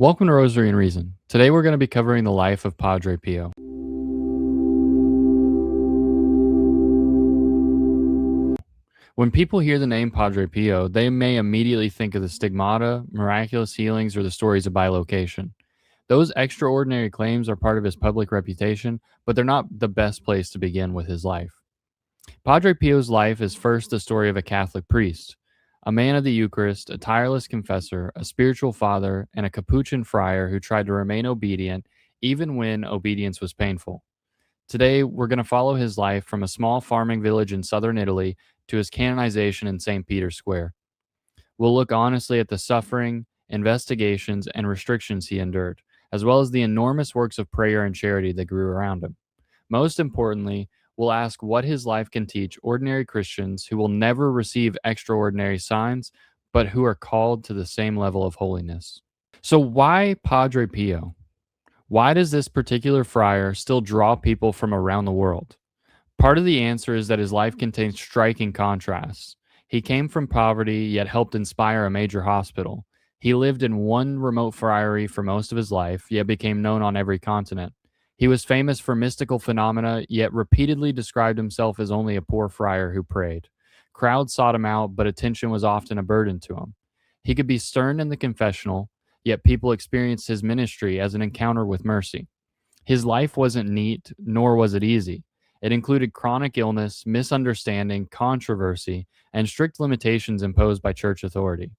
Welcome to Rosary and Reason. Today we're going to be covering the life of Padre Pio. When people hear the name Padre Pio, they may immediately think of the stigmata, miraculous healings, or the stories of bilocation. Those extraordinary claims are part of his public reputation, but they're not the best place to begin with his life. Padre Pio's life is first the story of a Catholic priest, a man of the Eucharist, a tireless confessor, a spiritual father, and a Capuchin friar who tried to remain obedient even when obedience was painful. Today, we're going to follow his life from a small farming village in southern Italy to his canonization in St. Peter's Square. We'll look honestly at the suffering, investigations, and restrictions he endured, as well as the enormous works of prayer and charity that grew around him. Most importantly, we'll ask what his life can teach ordinary Christians who will never receive extraordinary signs, but who are called to the same level of holiness. So, why Padre Pio? Why does this particular friar still draw people from around the world? Part of the answer is that his life contains striking contrasts. He came from poverty, yet helped inspire a major hospital. He lived in one remote friary for most of his life, yet became known on every continent. He was famous for mystical phenomena, yet repeatedly described himself as only a poor friar who prayed. Crowds sought him out, but attention was often a burden to him. He could be stern in the confessional, yet people experienced his ministry as an encounter with mercy. His life wasn't neat, nor was it easy. It included chronic illness, misunderstanding, controversy, and strict limitations imposed by church authority.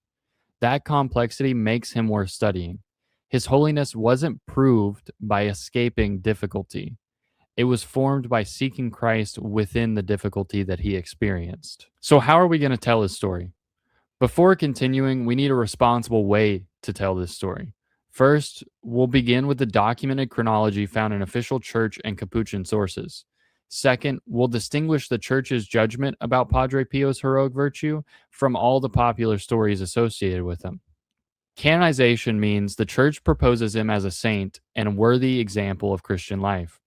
That complexity makes him worth studying. His holiness wasn't proved by escaping difficulty. It was formed by seeking Christ within the difficulty that he experienced. So, how are we going to tell his story? Before continuing, we need a responsible way to tell this story. First, we'll begin with the documented chronology found in official church and Capuchin sources. Second, we'll distinguish the church's judgment about Padre Pio's heroic virtue from all the popular stories associated with him. Canonization means the church proposes him as a saint and worthy example of Christian life.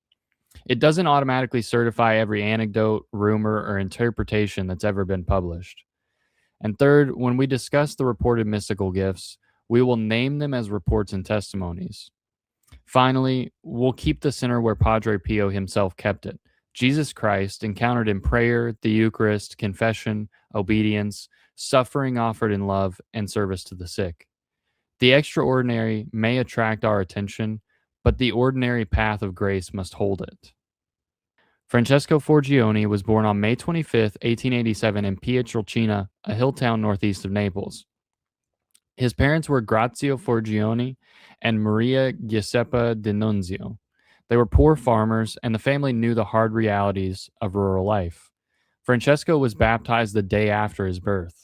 It doesn't automatically certify every anecdote, rumor, or interpretation that's ever been published. And third, when we discuss the reported mystical gifts, we will name them as reports and testimonies. Finally, we'll keep the center where Padre Pio himself kept it: Jesus Christ, encountered in prayer, the Eucharist, confession, obedience, suffering offered in love, and service to the sick. The extraordinary may attract our attention, but the ordinary path of grace must hold it. Francesco Forgione was born on May 25, 1887 in Pietrelcina, a hill town northeast of Naples. His parents were Grazio Forgione and Maria Giuseppa D'Annunzio. They were poor farmers, and the family knew the hard realities of rural life. Francesco was baptized the day after his birth.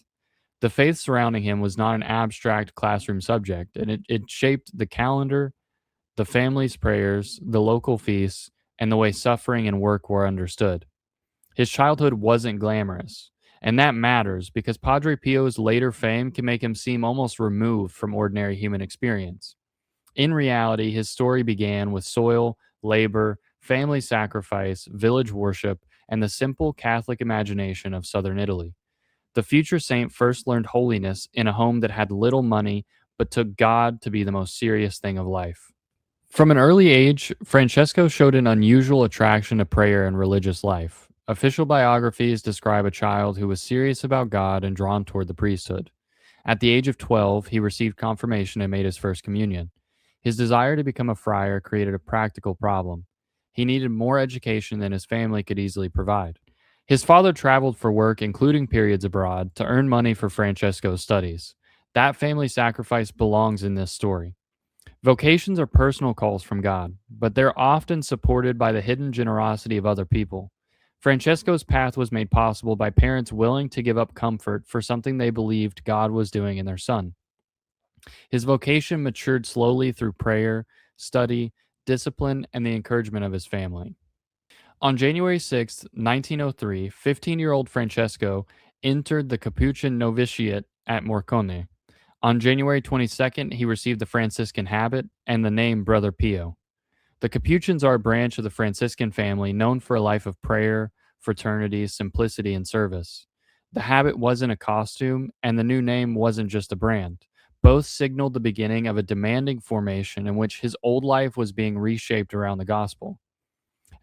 The faith surrounding him was not an abstract classroom subject, and it shaped the calendar, the family's prayers, the local feasts, and the way suffering and work were understood. His childhood wasn't glamorous, and that matters because Padre Pio's later fame can make him seem almost removed from ordinary human experience. In reality, his story began with soil, labor, family sacrifice, village worship, and the simple Catholic imagination of southern Italy. The future saint first learned holiness in a home that had little money, but took God to be the most serious thing of life. From an early age, Francesco showed an unusual attraction to prayer and religious life. Official biographies describe a child who was serious about God and drawn toward the priesthood. At the age of 12, he received confirmation and made his first communion. His desire to become a friar created a practical problem. He needed more education than his family could easily provide. His father traveled for work, including periods abroad, to earn money for Francesco's studies. That family sacrifice belongs in this story. Vocations are personal calls from God, but they're often supported by the hidden generosity of other people. Francesco's path was made possible by parents willing to give up comfort for something they believed God was doing in their son. His vocation matured slowly through prayer, study, discipline, and the encouragement of his family. On January 6, 1903, 15-year-old Francesco entered the Capuchin novitiate at Morcone. On January 22nd, he received the Franciscan habit and the name Brother Pio. The Capuchins are a branch of the Franciscan family known for a life of prayer, fraternity, simplicity, and service. The habit wasn't a costume, and the new name wasn't just a brand, Both signaled the beginning of a demanding formation in which his old life was being reshaped around the gospel.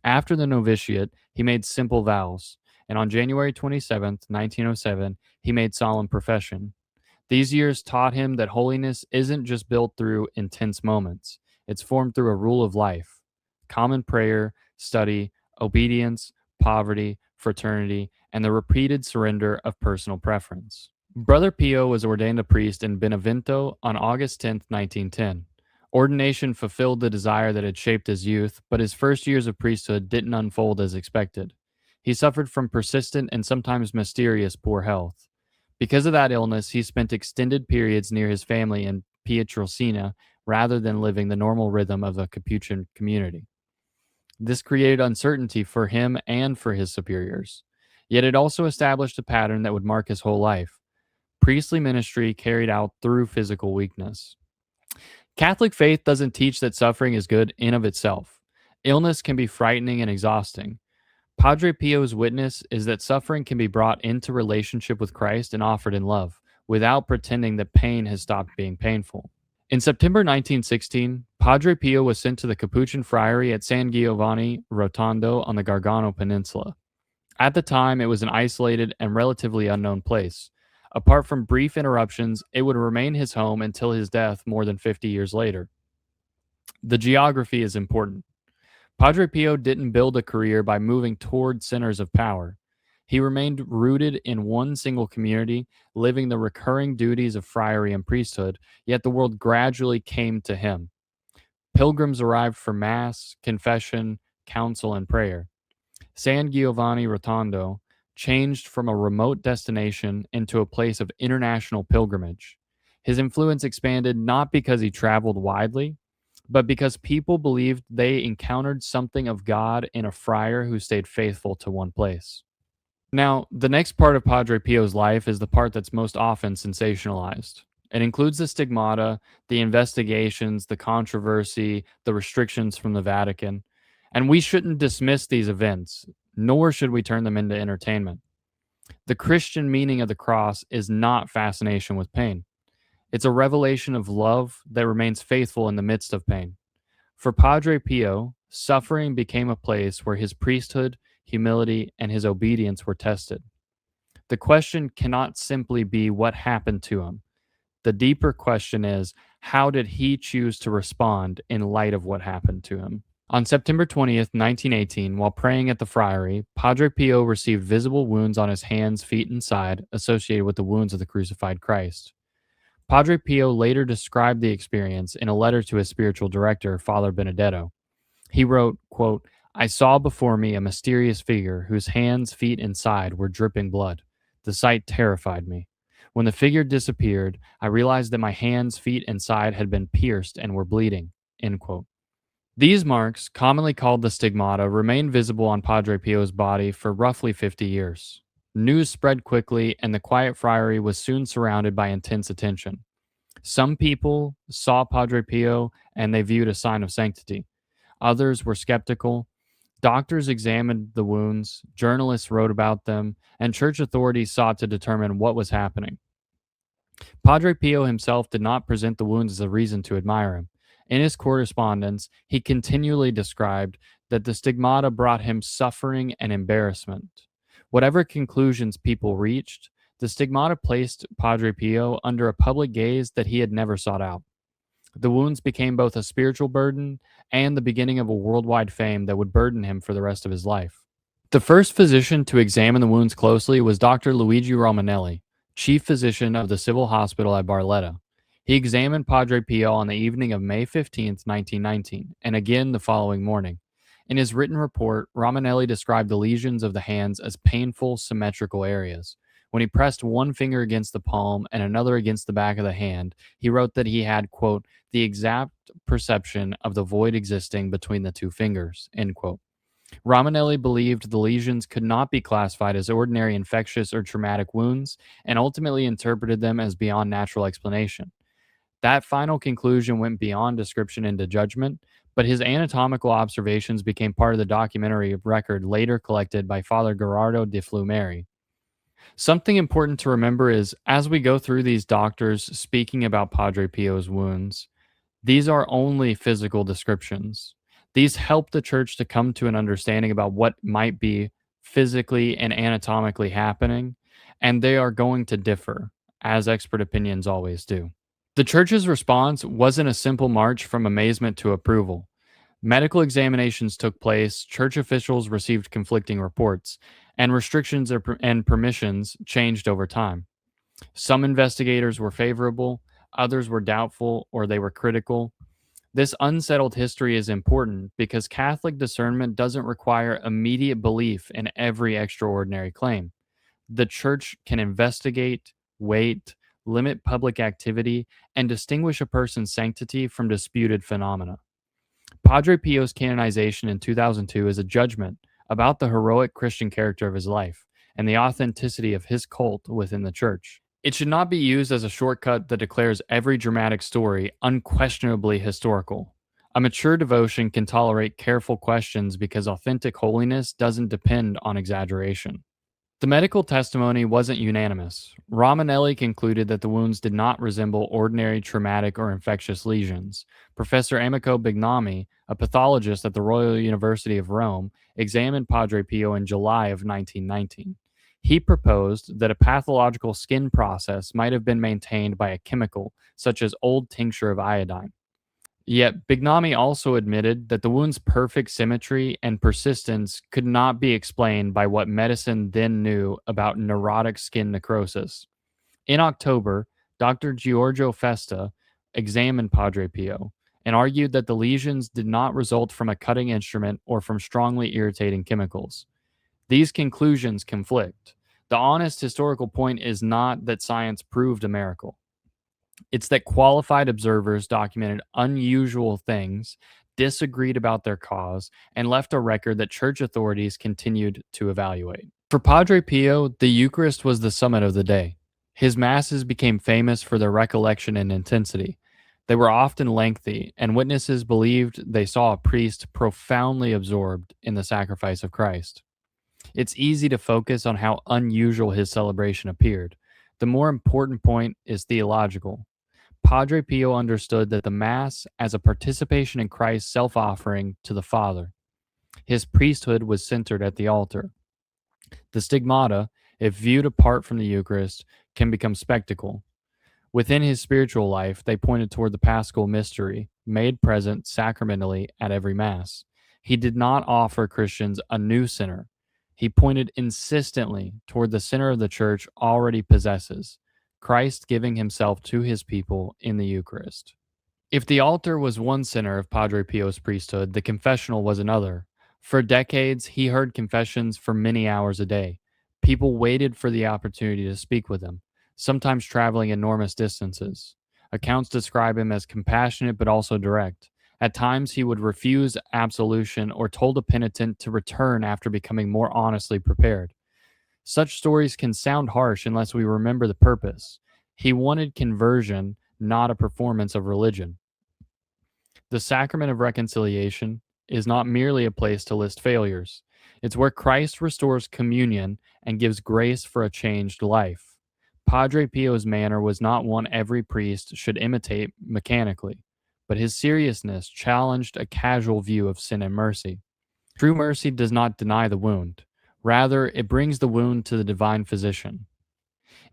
After the novitiate, he made simple vows, and on January 27th, 1907, he made solemn profession. These years taught him that holiness isn't just built through intense moments, it's formed through a rule of life: common prayer, study, obedience, poverty, fraternity, and the repeated surrender of personal preference. Brother Pio was ordained a priest in Benevento on August 10th, 1910. Ordination fulfilled the desire that had shaped his youth, but his first years of priesthood didn't unfold as expected. He suffered from persistent and sometimes mysterious poor health. Because of that illness, he spent extended periods near his family in Pietrelcina rather than living the normal rhythm of the Capuchin community. This created uncertainty for him and for his superiors. Yet it also established a pattern that would mark his whole life: priestly ministry carried out through physical weakness. Catholic faith doesn't teach that suffering is good in of itself. Illness can be frightening and exhausting. Padre Pio's witness is that suffering can be brought into relationship with Christ and offered in love, without pretending that pain has stopped being painful. In September 1916, Padre Pio was sent to the Capuchin friary at San Giovanni Rotondo on the Gargano Peninsula. At the time, it was an isolated and relatively unknown place. Apart from brief interruptions, it would remain his home until his death more than 50 years later. The geography is important. Padre Pio didn't build a career by moving toward centers of power. He remained rooted in one single community, living the recurring duties of friary and priesthood, yet the world gradually came to him. Pilgrims arrived for Mass, confession, counsel, and prayer. San Giovanni Rotondo changed from a remote destination into a place of international pilgrimage. His influence expanded not because he traveled widely, but because people believed they encountered something of God in a friar who stayed faithful to one place. Now, the next part of Padre Pio's life is the part that's most often sensationalized. It includes the stigmata, the investigations, the controversy, the restrictions from the Vatican. And we shouldn't dismiss these events, nor should we turn them into entertainment. The Christian meaning of the cross is not fascination with pain. It's a revelation of love that remains faithful in the midst of pain. For Padre Pio, suffering became a place where his priesthood, humility, and his obedience were tested. The question cannot simply be what happened to him. The deeper question is, how did he choose to respond in light of what happened to him? On September 20th, 1918, while praying at the friary, Padre Pio received visible wounds on his hands, feet, and side associated with the wounds of the crucified Christ. Padre Pio later described the experience in a letter to his spiritual director, Father Benedetto. He wrote, quote, "I saw before me a mysterious figure whose hands, feet, and side were dripping blood. The sight terrified me. When the figure disappeared, I realized that my hands, feet, and side had been pierced and were bleeding." End quote. These marks, commonly called the stigmata, remained visible on Padre Pio's body for roughly 50 years. News spread quickly, and the quiet friary was soon surrounded by intense attention. Some people saw Padre Pio and they viewed a sign of sanctity. Others were skeptical. Doctors examined the wounds, journalists wrote about them, and church authorities sought to determine what was happening. Padre Pio himself did not present the wounds as a reason to admire him. In his correspondence, he continually described that the stigmata brought him suffering and embarrassment. Whatever conclusions people reached, the stigmata placed Padre Pio under a public gaze that he had never sought out. The wounds became both a spiritual burden and the beginning of a worldwide fame that would burden him for the rest of his life. The first physician to examine the wounds closely was Dr. Luigi Romanelli, chief physician of the civil hospital at Barletta. He examined Padre Pio on the evening of May 15th, 1919, and again the following morning. In his written report, Romanelli described the lesions of the hands as painful, symmetrical areas. When he pressed one finger against the palm and another against the back of the hand, he wrote that he had, quote, "the exact perception of the void existing between the two fingers," end quote. Romanelli believed the lesions could not be classified as ordinary infectious or traumatic wounds and ultimately interpreted them as beyond natural explanation. That final conclusion went beyond description into judgment, but his anatomical observations became part of the documentary record later collected by Father Gerardo de Flumeri. Something important to remember is as we go through these doctors speaking about Padre Pio's wounds, these are only physical descriptions. These help the church to come to an understanding about what might be physically and anatomically happening, and they are going to differ, as expert opinions always do. The church's response wasn't a simple march from amazement to approval. Medical examinations took place, church officials received conflicting reports, and restrictions and permissions changed over time. Some investigators were favorable, others were doubtful, or they were critical. This unsettled history is important because Catholic discernment doesn't require immediate belief in every extraordinary claim. The church can investigate, wait, limit public activity, and distinguish a person's sanctity from disputed phenomena. Padre Pio's canonization in 2002 is a judgment about the heroic Christian character of his life and the authenticity of his cult within the church. It should not be used as a shortcut that declares every dramatic story unquestionably historical. A mature devotion can tolerate careful questions because authentic holiness doesn't depend on exaggeration. The medical testimony wasn't unanimous. Romanelli concluded that the wounds did not resemble ordinary traumatic or infectious lesions. Professor Amico Bignami, a pathologist at the Royal University of Rome, examined Padre Pio in July of 1919. He proposed that a pathological skin process might have been maintained by a chemical, such as old tincture of iodine. Yet Bignami also admitted that the wound's perfect symmetry and persistence could not be explained by what medicine then knew about neurotic skin necrosis. In October, Dr. Giorgio Festa examined Padre Pio and argued that the lesions did not result from a cutting instrument or from strongly irritating chemicals. These conclusions conflict. The honest historical point is not that science proved a miracle. It's that qualified observers documented unusual things, disagreed about their cause, and left a record that church authorities continued to evaluate. For Padre Pio, the Eucharist was the summit of the day. His masses became famous for their recollection and intensity. They were often lengthy, and witnesses believed they saw a priest profoundly absorbed in the sacrifice of Christ. It's easy to focus on how unusual his celebration appeared. The more important point is theological. Padre Pio understood that the Mass as a participation in Christ's self offering to the Father. His priesthood was centered at the altar. The stigmata, if viewed apart from the Eucharist, can become spectacle. Within his spiritual life, they pointed toward the paschal mystery, made present sacramentally at every Mass. He did not offer Christians a new sinner. He pointed insistently toward the center of the church already possesses, Christ giving himself to his people in the Eucharist. If the altar was one center of Padre Pio's priesthood, the confessional was another. For decades, he heard confessions for many hours a day. People waited for the opportunity to speak with him, sometimes traveling enormous distances. Accounts describe him as compassionate but also direct. At times, he would refuse absolution or told a penitent to return after becoming more honestly prepared. Such stories can sound harsh unless we remember the purpose. He wanted conversion, not a performance of religion. The sacrament of reconciliation is not merely a place to list failures. It's where Christ restores communion and gives grace for a changed life. Padre Pio's manner was not one every priest should imitate mechanically, but his seriousness challenged a casual view of sin and mercy. True mercy does not deny the wound. Rather, it brings the wound to the divine physician.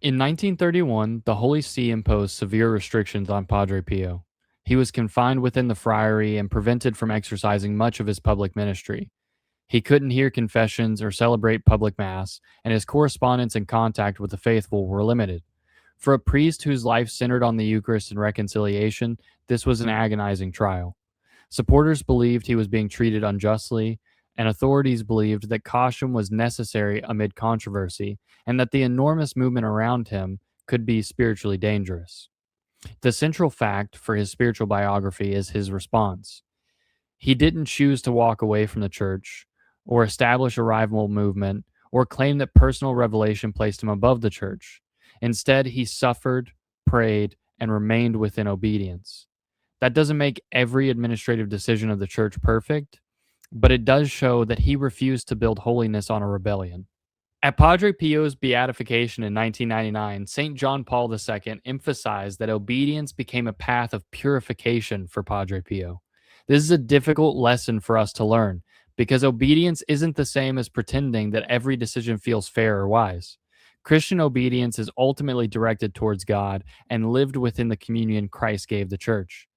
In 1931, the Holy See imposed severe restrictions on Padre Pio. He was confined within the friary and prevented from exercising much of his public ministry. He couldn't hear confessions or celebrate public mass, and his correspondence and contact with the faithful were limited. For a priest whose life centered on the Eucharist and reconciliation, this was an agonizing trial. Supporters believed he was being treated unjustly, and authorities believed that caution was necessary amid controversy and that the enormous movement around him could be spiritually dangerous. The central fact for his spiritual biography is his response. He didn't choose to walk away from the church or establish a rival movement or claim that personal revelation placed him above the church. Instead, he suffered, prayed, and remained within obedience. That doesn't make every administrative decision of the church perfect, but it does show that he refused to build holiness on a rebellion. At Padre Pio's beatification in 1999, St. John Paul II emphasized that obedience became a path of purification for Padre Pio. This is a difficult lesson for us to learn because obedience isn't the same as pretending that every decision feels fair or wise. Christian obedience is ultimately directed towards God and lived within the communion Christ gave the church.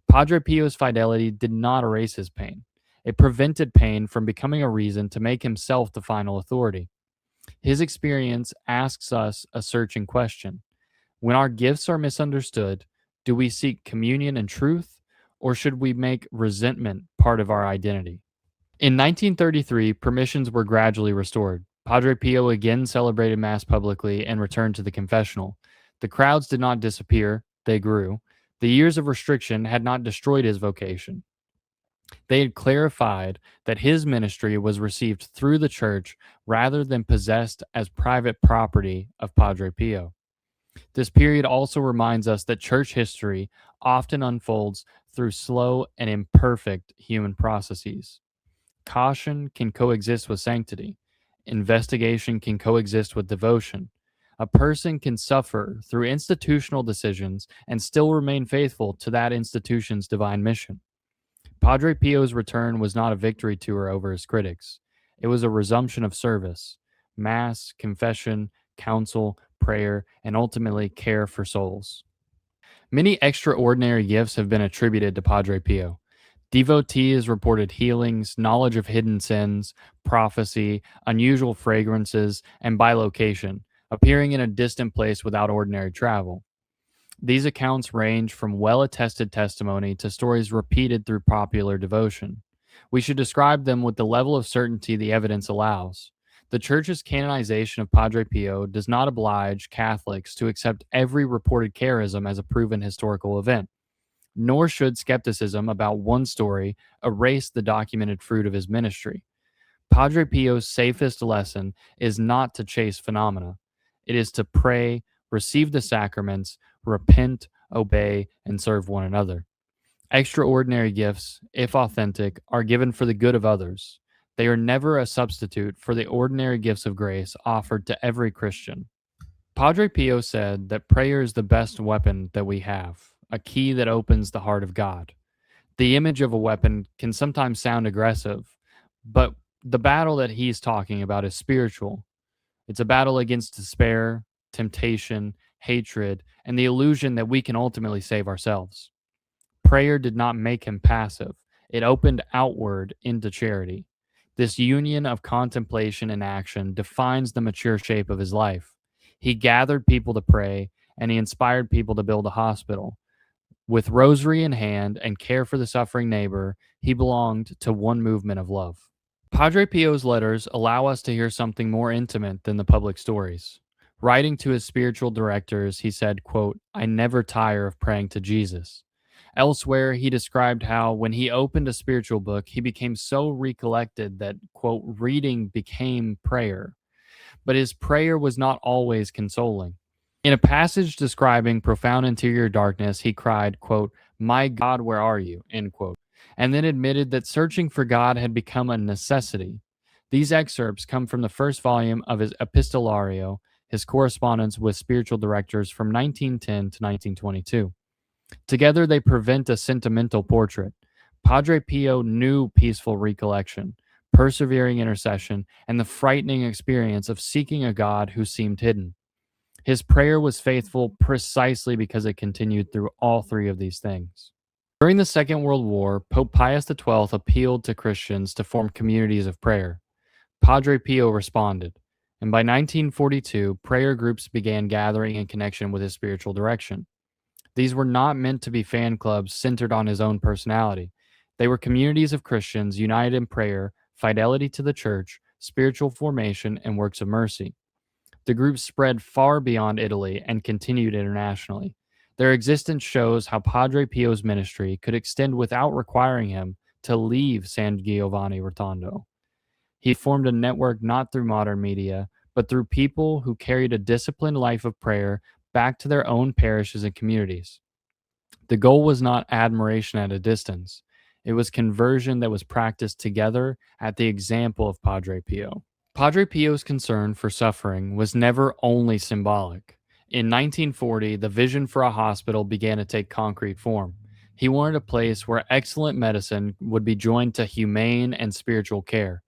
Padre Pio's fidelity did not erase his pain. It prevented pain from becoming a reason to make himself the final authority. His experience asks us a searching question. When our gifts are misunderstood, do we seek communion and truth, or should we make resentment part of our identity? In 1933, permissions were gradually restored. Padre Pio again celebrated Mass publicly and returned to the confessional. The crowds did not disappear, they grew. The years of restriction had not destroyed his vocation. They had clarified that his ministry was received through the church rather than possessed as private property of Padre Pio. This period also reminds us that church history often unfolds through slow and imperfect human processes. Caution can coexist with sanctity. Investigation can coexist with devotion. A person can suffer through institutional decisions and still remain faithful to that institution's divine mission. Padre Pio's return was not a victory tour over his critics. It was a resumption of service, Mass, confession, counsel, prayer, and ultimately care for souls. Many extraordinary gifts have been attributed to Padre Pio. Devotees reported healings, knowledge of hidden sins, prophecy, unusual fragrances, and bilocation, appearing in a distant place without ordinary travel. These accounts range from well attested testimony to stories repeated through popular devotion. We should describe them with the level of certainty the evidence allows. The Church's canonization of Padre Pio does not oblige Catholics to accept every reported charism as a proven historical event, nor should skepticism about one story erase the documented fruit of his ministry. Padre Pio's safest lesson is not to chase phenomena. It is to pray, receive the sacraments, repent, obey, and serve one another. Extraordinary gifts, if authentic, are given for the good of others. They are never a substitute for the ordinary gifts of grace offered to every Christian. Padre Pio said that prayer is the best weapon that we have, a key that opens the heart of God. The image of a weapon can sometimes sound aggressive, but the battle that he's talking about is spiritual. It's a battle against despair, temptation, hatred, and the illusion that we can ultimately save ourselves. Prayer did not make him passive, it opened outward into charity. This union of contemplation and action defines the mature shape of his life. He gathered people to pray, and he inspired people to build a hospital. With rosary in hand and care for the suffering neighbor, he belonged to one movement of love. Padre Pio's letters allow us to hear something more intimate than the public stories. Writing to his spiritual directors, he said, quote, "I never tire of praying to Jesus." Elsewhere, he described how when he opened a spiritual book, he became so recollected that, quote, reading became prayer. But his prayer was not always consoling. In a passage describing profound interior darkness, he cried, quote, "My God, where are you?" end quote, and then admitted that searching for God had become a necessity. These excerpts come from the first volume of his Epistolario, his correspondence with spiritual directors from 1910 to 1922. Together, they present a sentimental portrait. Padre Pio knew peaceful recollection, persevering intercession, and the frightening experience of seeking a God who seemed hidden. His prayer was faithful precisely because it continued through all three of these things. During the Second World War, Pope Pius XII appealed to Christians to form communities of prayer. Padre Pio responded, and by 1942, prayer groups began gathering in connection with his spiritual direction. These were not meant to be fan clubs centered on his own personality. They were communities of Christians united in prayer, fidelity to the church, spiritual formation, and works of mercy. The groups spread far beyond Italy and continued internationally. Their existence shows how Padre Pio's ministry could extend without requiring him to leave San Giovanni Rotondo. He formed a network not through modern media, but through people who carried a disciplined life of prayer back to their own parishes and communities. The goal was not admiration at a distance. It was conversion that was practiced together at the example of Padre Pio. Padre Pio's concern for suffering was never only symbolic. In 1940, the vision for a hospital began to take concrete form. He wanted a place where excellent medicine would be joined to humane and spiritual care.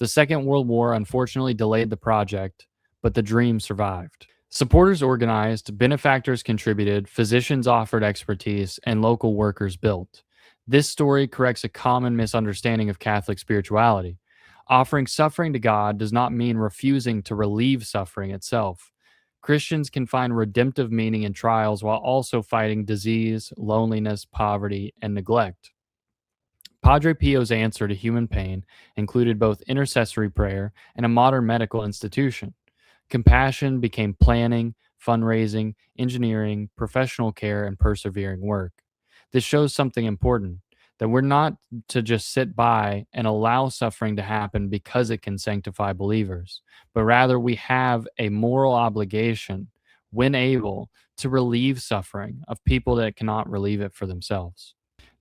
The Second World War unfortunately delayed the project, but the dream survived. Supporters organized, benefactors contributed, physicians offered expertise, and local workers built. This story corrects a common misunderstanding of Catholic spirituality. Offering suffering to God does not mean refusing to relieve suffering itself. Christians can find redemptive meaning in trials while also fighting disease, loneliness, poverty, and neglect. Padre Pio's answer to human pain included both intercessory prayer and a modern medical institution. Compassion became planning, fundraising, engineering, professional care, and persevering work. This shows something important, that we're not to just sit by and allow suffering to happen because it can sanctify believers, but rather we have a moral obligation, when able, to relieve suffering of people that cannot relieve it for themselves.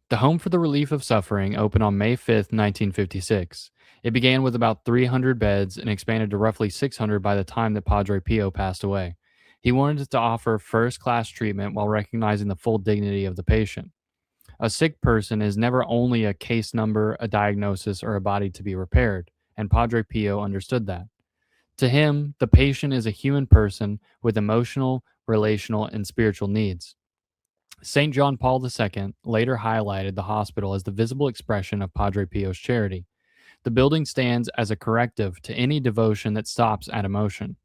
The Home for the Relief of Suffering opened on May 5th, 1956. It began with about 300 beds and expanded to roughly 600 by the time that Padre Pio passed away. He wanted to offer first class treatment while recognizing the full dignity of the patient. A sick person is never only a case number, a diagnosis, or a body to be repaired, and Padre Pio understood that. To him, the patient is a human person with emotional, relational, and spiritual needs. St. John Paul II later highlighted the hospital as the visible expression of Padre Pio's charity. The building stands as a corrective to any devotion that stops at emotion.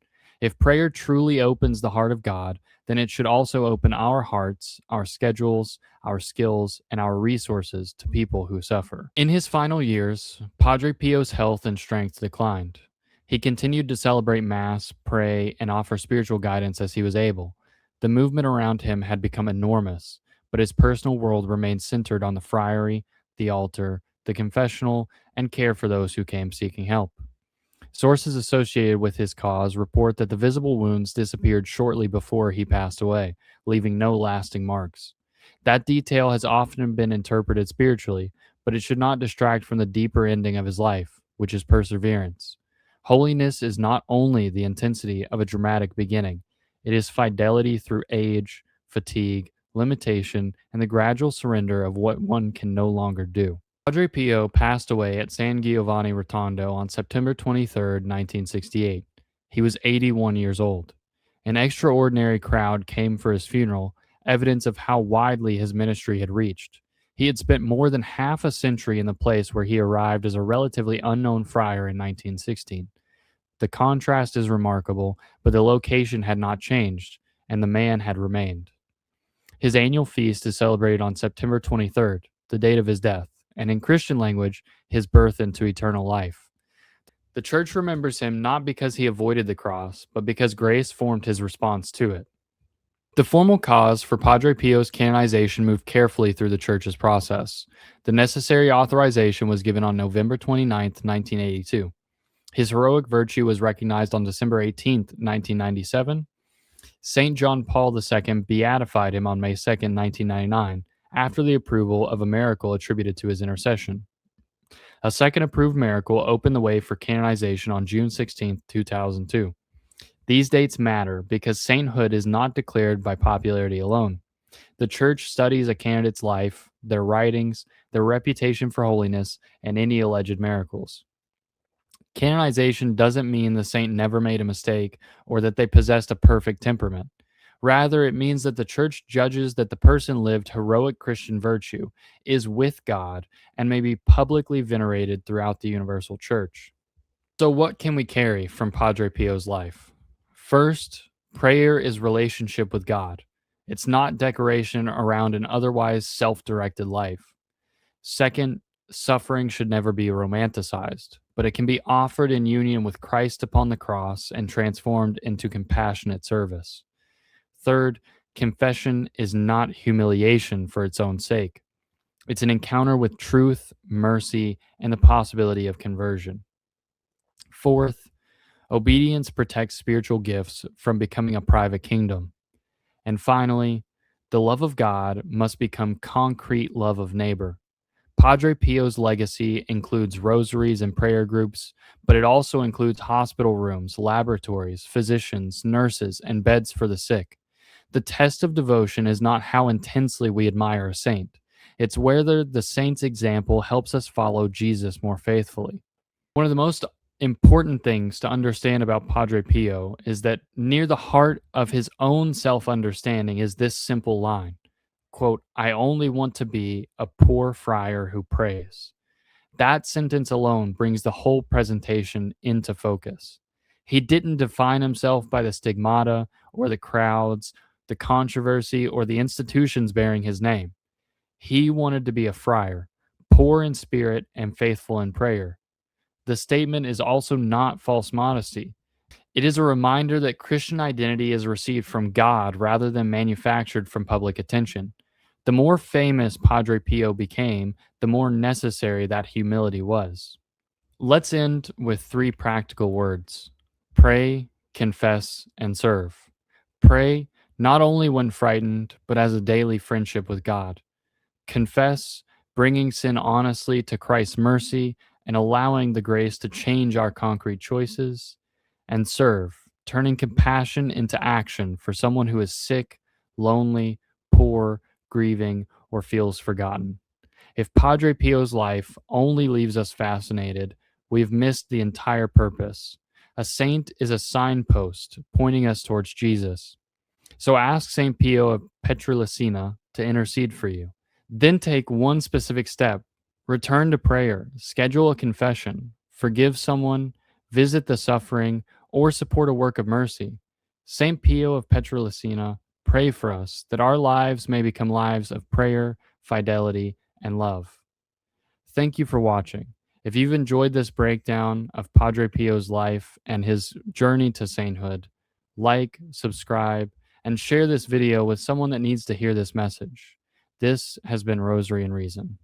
If prayer truly opens the heart of God, then it should also open our hearts, our schedules, our skills, and our resources to people who suffer. In his final years, Padre Pio's health and strength declined. He continued to celebrate Mass, pray, and offer spiritual guidance as he was able. The movement around him had become enormous, but his personal world remained centered on the friary, the altar, the confessional, and care for those who came seeking help. Sources associated with his cause report that the visible wounds disappeared shortly before he passed away, leaving no lasting marks. That detail has often been interpreted spiritually, but it should not distract from the deeper ending of his life, which is perseverance. Holiness is not only the intensity of a dramatic beginning, it is fidelity through age, fatigue, limitation, and the gradual surrender of what one can no longer do. Padre Pio passed away at San Giovanni Rotondo on September 23, 1968. He was 81 years old. An extraordinary crowd came for his funeral, evidence of how widely his ministry had reached. He had spent more than half a century in the place where he arrived as a relatively unknown friar in 1916. The contrast is remarkable, but the location had not changed, and the man had remained. His annual feast is celebrated on September 23rd, the date of his death, and in Christian language, his birth into eternal life. The Church remembers him not because he avoided the cross, but because grace formed his response to it. The formal cause for Padre Pio's canonization moved carefully through the Church's process. The necessary authorization was given on November 29, 1982. His heroic virtue was recognized on December 18, 1997. St. John Paul II beatified him on May 2, 1999, after the approval of a miracle attributed to his intercession. A second approved miracle opened the way for canonization on June 16, 2002. These dates matter because sainthood is not declared by popularity alone. The Church studies a candidate's life, their writings, their reputation for holiness, and any alleged miracles. Canonization doesn't mean the saint never made a mistake or that they possessed a perfect temperament. Rather, it means that the Church judges that the person lived heroic Christian virtue, is with God, and may be publicly venerated throughout the universal Church. So, what can we carry from Padre Pio's life? First, prayer is relationship with God. It's not decoration around an otherwise self directed life. Second, suffering should never be romanticized, but it can be offered in union with Christ upon the cross and transformed into compassionate service. Third, confession is not humiliation for its own sake. It's an encounter with truth, mercy, and the possibility of conversion. Fourth, obedience protects spiritual gifts from becoming a private kingdom. And finally, the love of God must become concrete love of neighbor. Padre Pio's legacy includes rosaries and prayer groups, but it also includes hospital rooms, laboratories, physicians, nurses, and beds for the sick. The test of devotion is not how intensely we admire a saint, it's whether the saint's example helps us follow Jesus more faithfully. One of the most important things to understand about Padre Pio is that near the heart of his own self understanding is this simple line, quote, "I only want to be a poor friar who prays." That sentence alone brings the whole presentation into focus. He didn't define himself by the stigmata or the crowds, the controversy, or the institutions bearing his name. He wanted to be a friar, poor in spirit and faithful in prayer. The statement is also not false modesty. It is a reminder that Christian identity is received from God rather than manufactured from public attention. The more famous Padre Pio became, the more necessary that humility was. Let's end with three practical words: pray, confess, and serve. Pray not only when frightened, but as a daily friendship with God. Confess, bringing sin honestly to Christ's mercy and allowing the grace to change our concrete choices. And serve, turning compassion into action for someone who is sick, lonely, poor, grieving, or feels forgotten. If Padre Pio's life only leaves us fascinated, we've missed the entire purpose. A saint is a signpost pointing us towards Jesus. So ask St. Pio of Pietrelcina to intercede for you. Then take one specific step. Return to prayer, schedule a confession, forgive someone, visit the suffering, or support a work of mercy. St. Pio of Pietrelcina, pray for us that our lives may become lives of prayer, fidelity, and love. Thank you for watching. If you've enjoyed this breakdown of Padre Pio's life and his journey to sainthood, like, subscribe, and share this video with someone that needs to hear this message. This has been Rosary and Reason.